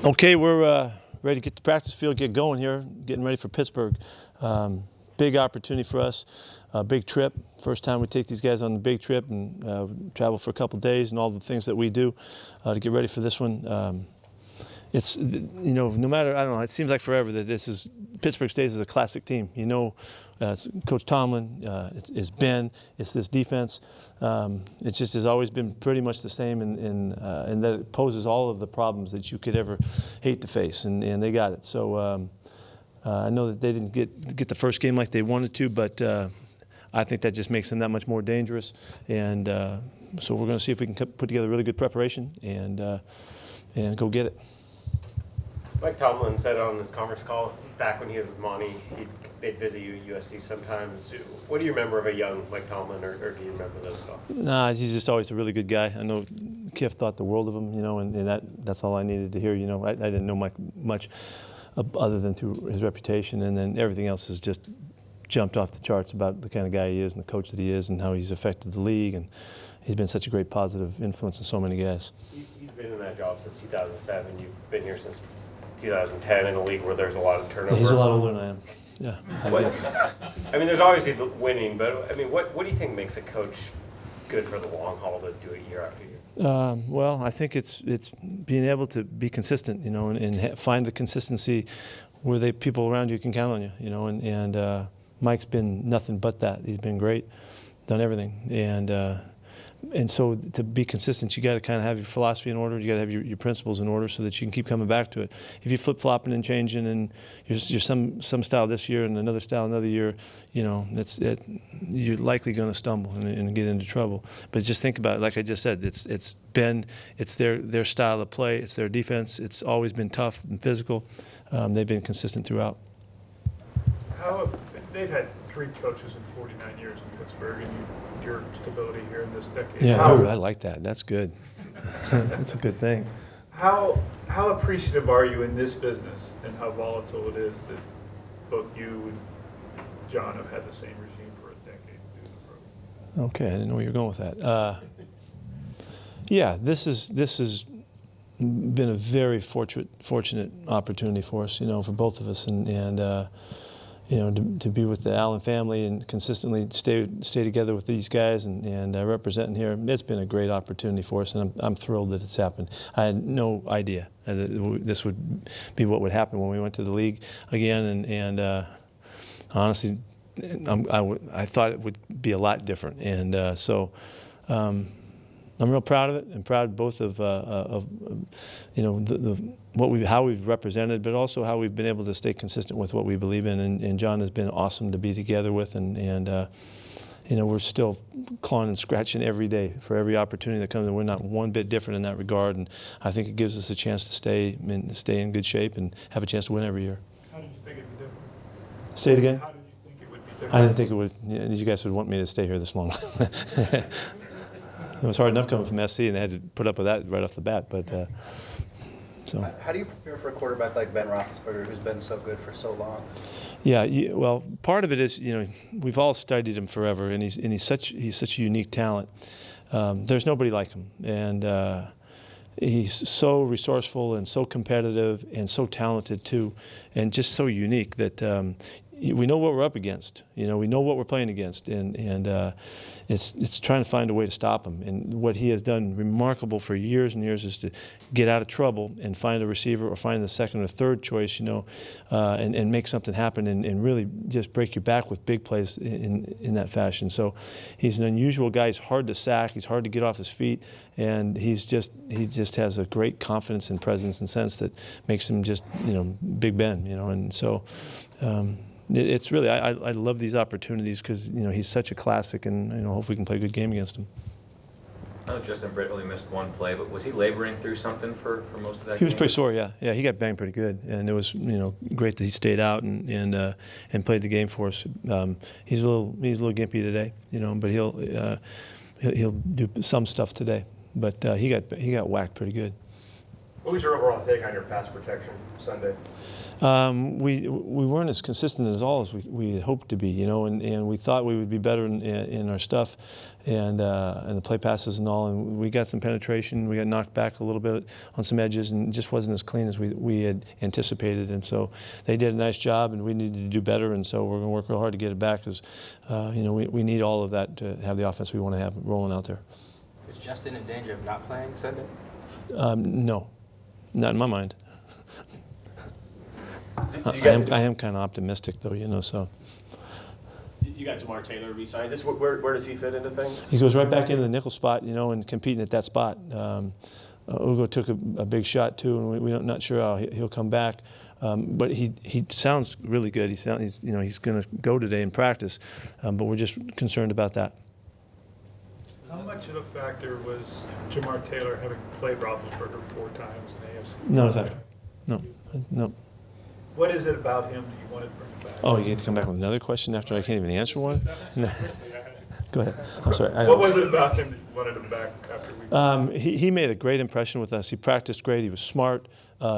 Okay, we're ready to get the practice field, get going here, getting ready for Pittsburgh. Big opportunity for us, a big trip. First time we take these guys on the big trip and travel for a couple days and all the things that we do to get ready for this one. It's, no matter, I don't know, it seems like forever that Pittsburgh stays as a classic team. Coach Tomlin, it's Ben, it's this defense. It just has always been pretty much the same in that it poses all of the problems that you could ever hate to face, and they got it. So I know that they didn't get the first game like they wanted to, but I think that just makes them that much more dangerous. And so we're going to see if we can put together a really good preparation and go get it. Mike Tomlin said on his conference call back when he was with Monty, they'd visit you at USC sometimes. What do you remember of a young Mike Tomlin, or do you remember those at all? Nah, he's just always a really good guy. I know Kiff thought the world of him, and that's all I needed to hear. I didn't know Mike much other than through his reputation, and then everything else has just jumped off the charts about the kind of guy he is and the coach that he is and how he's affected the league, and he's been such a great positive influence on so many guys. He's been in that job since 2007. You've been here since 2010 in a league where there's a lot of turnover. He's a lot older than I am. Yeah. I mean, there's obviously the winning, but I mean, what do you think makes a coach good for the long haul to do it year after year? Well, I think it's being able to be consistent, and find the consistency where people around you can count on you, and Mike's been nothing but that. He's been great, done everything, and so to be consistent, you got to kind of have your philosophy in order. You got to have your principles in order so that you can keep coming back to it. If you flip flopping and changing, and you're some style this year and another style another year, you're likely going to stumble and get into trouble. But just think about it. Like I just said, it's their style of play. It's their defense. It's always been tough and physical. They've been consistent throughout. They've had 3 coaches in 49 years in Pittsburgh, and your stability here in this decade. Yeah, I like that. That's good. That's a good thing. How appreciative are you in this business, and how volatile it is that both you and John have had the same regime for a decade? Okay, I didn't know where you were going with that. Yeah, this has been a very fortunate opportunity for us, for both of us, and to be with the Allen family and consistently stay together with these guys and representing here. It's been a great opportunity for us, and I'm thrilled that it's happened. I had no idea that this would be what would happen when we went to the league again, and honestly, I thought it would be a lot different, and so. I'm real proud of it, and proud both of how we've represented, but also how we've been able to stay consistent with what we believe in. And John has been awesome to be together with, and we're still clawing and scratching every day for every opportunity that comes, and we're not one bit different in that regard. And I think it gives us a chance to stay in good shape and have a chance to win every year. How did you think it'd be different? Say it again. How did you think it would be different? I didn't think it would. You guys would want me to stay here this long. It was hard enough coming from SC, and they had to put up with that right off the bat. But so. How do you prepare for a quarterback like Ben Roethlisberger, who's been so good for so long? Yeah, well, part of it is we've all studied him forever, and he's such a unique talent. There's nobody like him, and he's so resourceful and so competitive and so talented too, and just so unique that. We know what we're up against. We know what we're playing against, and it's trying to find a way to stop him. And what he has done remarkable for years and years is to get out of trouble and find a receiver or find the second or third choice, and make something happen and really just break your back with big plays in that fashion. So he's an unusual guy. He's hard to sack. He's hard to get off his feet, and he just has a great confidence and presence and sense that makes him just Big Ben, and so. It's really I love these opportunities because he's such a classic, and hopefully we can play a good game against him. I know Justin Britt only missed one play, but was he laboring through something for most of that game? He was pretty sore, yeah. He got banged pretty good, and it was great that he stayed out and played the game for us. He's a little gimpy today, but he'll do some stuff today. But he got whacked pretty good. What was your overall take on your pass protection Sunday? We weren't as consistent as all as we had hoped to be, you know, and we thought we would be better in our stuff and the play passes and all, and we got some penetration. We got knocked back a little bit on some edges, and it just wasn't as clean as we had anticipated. And so they did a nice job, and we needed to do better. And so we're going to work real hard to get it back, because you know, we need all of that to have the offense we want to have rolling out there. Is Justin in danger of not playing Sunday? No, not in my mind. I am kind of optimistic, though, you know. So You got Jamar Taylor re-signed. Where does he fit into things? he goes right back into the nickel spot, you know, and competing at that spot. Ugo took a big shot too, and we're not sure how he'll come back. But he sounds really good. He's you know, he's going to go today in practice, but we're just concerned about that. How much of a factor was Jamar Taylor having played Roethlisberger 4 times in AFC? None of that. No. What is it about him that you wanted to bring him back? Oh, you get to come back with another question after I can't even answer one? No. Go ahead. I'm sorry. What was it about him that you wanted him back after we? He made a great impression with us. He practiced great. He was smart.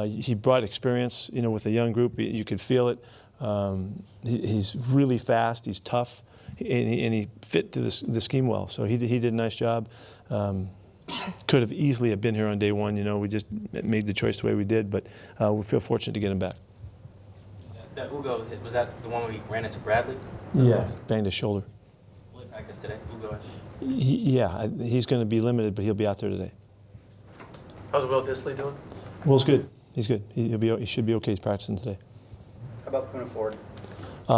He brought experience, you know, with a young group. You could feel it. He's really fast. He's tough, and he fit to the scheme well. So he did a nice job. Could have easily have been here on day one. You know, we just made the choice the way we did, but we feel fortunate to get him back. That Ugo, was that the one where he ran into Bradley? Yeah, banged his shoulder. Will he practice today? Ugo? Yeah, he's going to be limited, but he'll be out there today. How's Will Dissly doing? Will's good. He's good. He should be okay. He's practicing today. How about Puna Ford?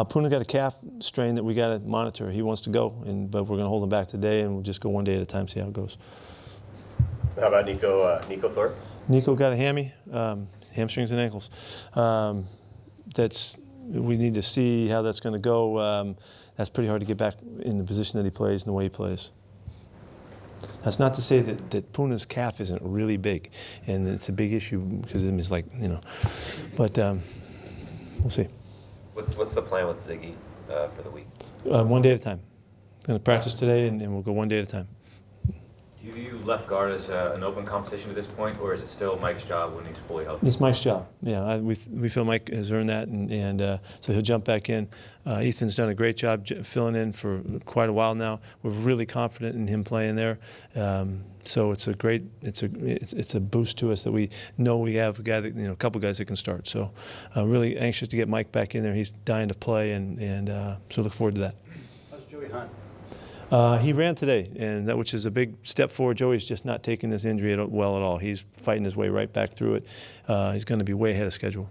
Puna got a calf strain that we got to monitor. He wants to go, but we're going to hold him back today, and we'll just go one day at a time, see how it goes. How about Nico Thorpe? Nico got a hammy, hamstrings and ankles. We need to see how that's going to go. That's pretty hard to get back in the position that he plays and the way he plays. That's not to say that Puna's calf isn't really big, and it's a big issue because it's like, you know, but we'll see. What's the plan with Ziggy for the week? One day at a time. Going to practice today, and we'll go one day at a time. Do you view left guard as an open competition at this point, or is it still Mike's job when he's fully healthy? It's Mike's job. Yeah, we feel Mike has earned that, and so he'll jump back in. Ethan's done a great job filling in for quite a while now. We're really confident in him playing there. So it's a boost to us that we know we have a guy that, you know, a couple guys that can start. So really anxious to get Mike back in there. He's dying to play, and so look forward to that. How's Joey Hunt? He ran today, and which is a big step forward. Joey's just not taking this injury well at all. He's fighting his way right back through it. He's going to be way ahead of schedule.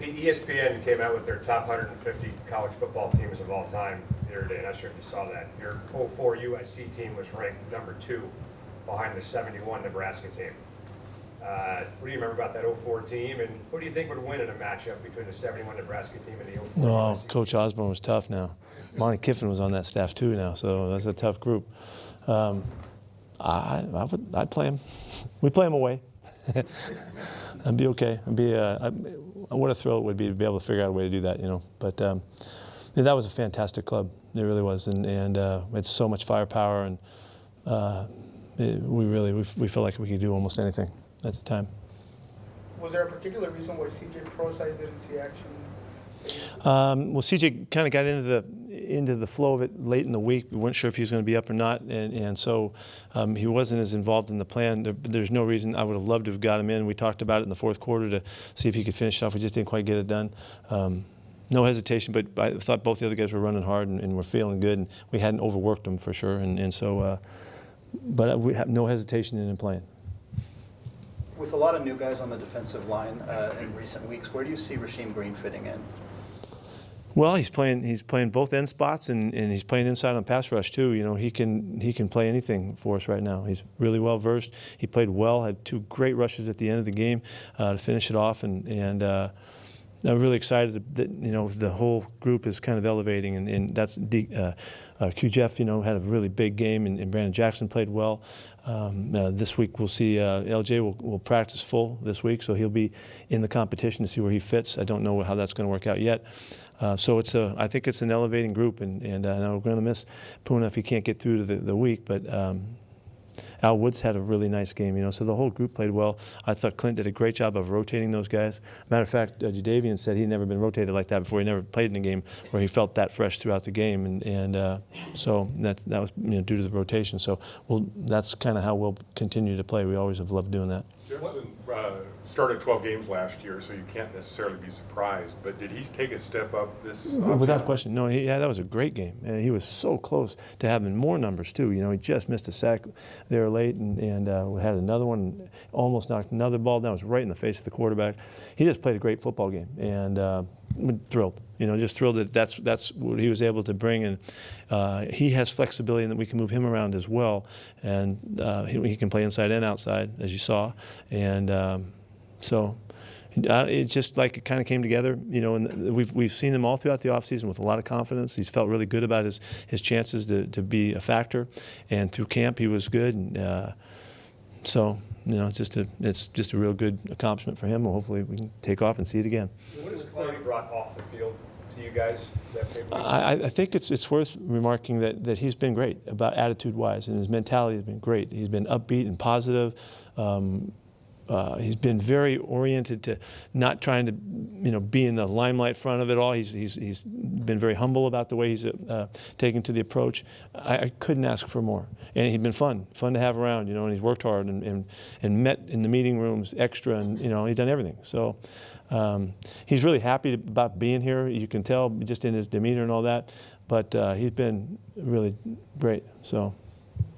ESPN came out with their top 150 college football teams of all time the other day. Not sure if you saw that. Your 04 USC team was ranked number 2 behind the 71 Nebraska team. What do you remember about that 04 team, and who do you think would win in a matchup between the 71 Nebraska team and the 04 Oh, USC Coach team? Osborne was tough now. Monty Kiffin was on that staff too now, so that's a tough group. I'd play him. We'd play him away. I'd be okay. What a thrill it would be to be able to figure out a way to do that, you know. But yeah, that was a fantastic club. It really was, and it's so much firepower, and we felt like we could do almost anything at the time. Was there a particular reason why C.J. Prosise didn't see action? Well, CJ kind of got into the flow of it late in the week. We weren't sure if he was going to be up or not, and so he wasn't as involved in the plan. There's no reason. I would have loved to have got him in. We talked about it in the fourth quarter to see if he could finish it off. We just didn't quite get it done. No hesitation, but I thought both the other guys were running hard and were feeling good, and we hadn't overworked them for sure. And so, but we have no hesitation in him playing. With a lot of new guys on the defensive line in recent weeks, where do you see Rasheem Green fitting in? Well, he's playing both end spots, and he's playing inside on pass rush too. You know, he can play anything for us right now. He's really well versed. He played well, had 2 great rushes at the end of the game to finish it off, and I'm really excited that, you know, the whole group is kind of elevating, and that's Q Jeff, you know, had a really big game, and Brandon Jackson played well. This week we'll see LJ will practice full this week, so he'll be in the competition to see where he fits. I don't know how that's going to work out yet. So I think it's an elevating group, and I know we're going to miss Puna if he can't get through to the week, but Al Woods had a really nice game, so the whole group played well. I thought Clint did a great job of rotating those guys. Matter of fact, Jadavian said he'd never been rotated like that before. He never played in a game where he felt that fresh throughout the game, and so that was due to the rotation. So that's kind of how we'll continue to play. We always have loved doing that. Jefferson started 12 games last year, so you can't necessarily be surprised. But did he take a step up this offseason? Without question. No, that was a great game. And he was so close to having more numbers, too. He just missed a sack there late and had another one, almost knocked another ball down. It was right in the face of the quarterback. He just played a great football game, and thrilled. Just thrilled that that's what he was able to bring. And he has flexibility in that we can move him around as well. And he can play inside and outside, as you saw. And so it's just like it kind of came together, and we've seen him all throughout the offseason with a lot of confidence. He's felt really good about his chances to be a factor. And through camp, he was good. And so, it's just a real good accomplishment for him. Well, hopefully we can take off and see it again. What has Clowney brought off the field to you guys that big week? I think it's worth remarking that he's been great about attitude-wise, and his mentality has been great. He's been upbeat and positive. He's been very oriented to not trying to, be in the limelight front of it all. He's been very humble about the way he's taken to the approach. I couldn't ask for more. And he's been fun to have around, and he's worked hard and met in the meeting rooms extra, and, he's done everything. So he's really happy about being here. You can tell just in his demeanor and all that. But he's been really great. So.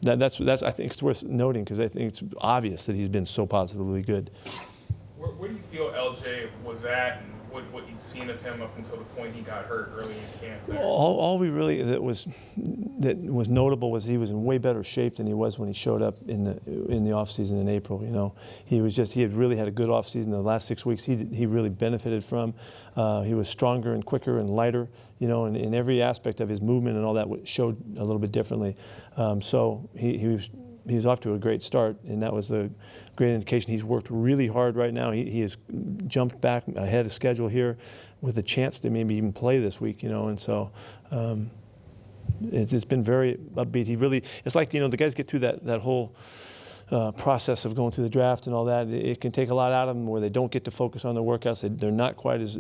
That's I think it's worth noting because I think it's obvious that he's been so positively good. Where do you feel LJ was at, and what you'd seen of him up until the point he got hurt early in camp there? All we really that was notable was he was in way better shape than he was when he showed up in the off season in April. He had really had a good off season. The last 6 weeks he really benefited from. He was stronger and quicker and lighter. And in every aspect of his movement and all that showed a little bit differently. So he's off to a great start, and that was a great indication. He's worked really hard right now. He has jumped back ahead of schedule here with a chance to maybe even play this week, and so it's been very upbeat. It's like, the guys get through that whole process of going through the draft and all that. It can take a lot out of them where they don't get to focus on their workouts. They're not quite as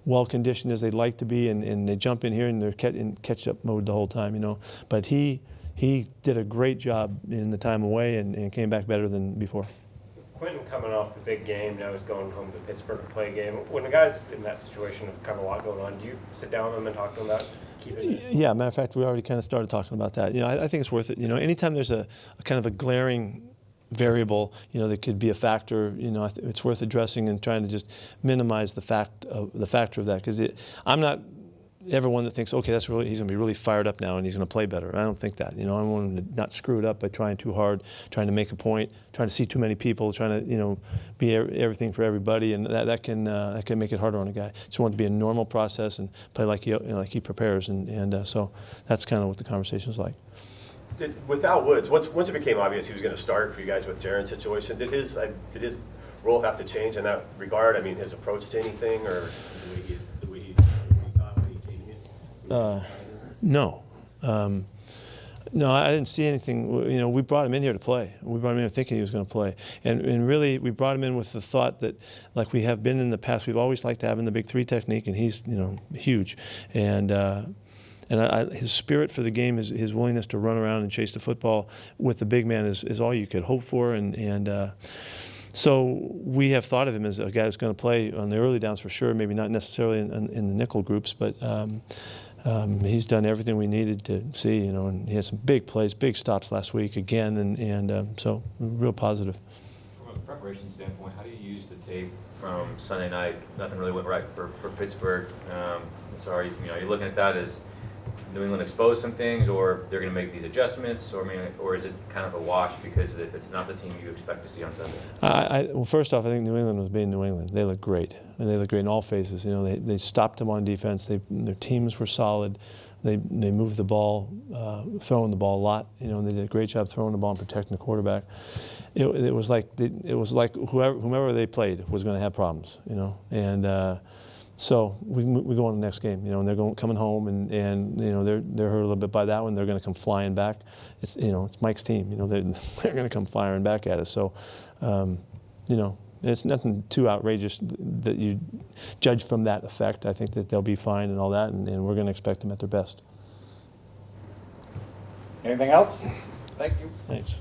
well conditioned as they'd like to be, and they jump in here and they're in catch-up mode the whole time, But he did a great job in the time away and came back better than before. With Quentin coming off the big game, now he's going home to Pittsburgh to play a game. When the guys in that situation have kind of a lot going on, do you sit down with them and talk to them about keeping it? Yeah, matter of fact, we already kind of started talking about that. I think it's worth it. Anytime there's a kind of a glaring variable, that could be a factor, it's worth addressing and trying to just minimize the factor of that, because I'm not everyone that thinks, okay, he's going to be really fired up now and he's going to play better. I don't think that. I want him to not screw it up by trying too hard, trying to make a point, trying to see too many people, trying to be everything for everybody, and that can make it harder on a guy. Just want it to be a normal process and play like he prepares, and so that's kind of what the conversation is like. Without Woods, once it became obvious he was going to start for you guys with Jaron's situation, did his role have to change in that regard? I mean, his approach to anything, or the way he thought when he came in? No. No, I didn't see anything. We brought him in here to play. We brought him in here thinking he was going to play. And really, we brought him in with the thought that, like we have been in the past, we've always liked to have him the big three technique, and he's, huge. And his spirit for the game, his willingness to run around and chase the football with the big man is all you could hope for. And so we have thought of him as a guy that's going to play on the early downs for sure, maybe not necessarily in the nickel groups, but he's done everything we needed to see, and he had some big plays, big stops last week again, and so real positive. From a preparation standpoint, how do you use the tape from Sunday night? Nothing really went right for Pittsburgh. So are you looking at that as New England exposed some things, or they're going to make these adjustments, or is it kind of a wash because it's not the team you expect to see on Sunday? Well, first off, I think New England was being New England. They look great, and they look great in all phases. They stopped them on defense. Their teams were solid. They moved the ball, throwing the ball a lot. And they did a great job throwing the ball and protecting the quarterback. It was like whomever they played was going to have problems. And So we go on to the next game, you know, and they're coming home, and you know, they're hurt a little bit by that one. They're going to come flying back. It's, you know, it's Mike's team. You know, they're going to come firing back at us. So, you know, it's nothing too outrageous that you judge from that effect. I think that they'll be fine and all that, and we're going to expect them at their best. Anything else? Thank you. Thanks.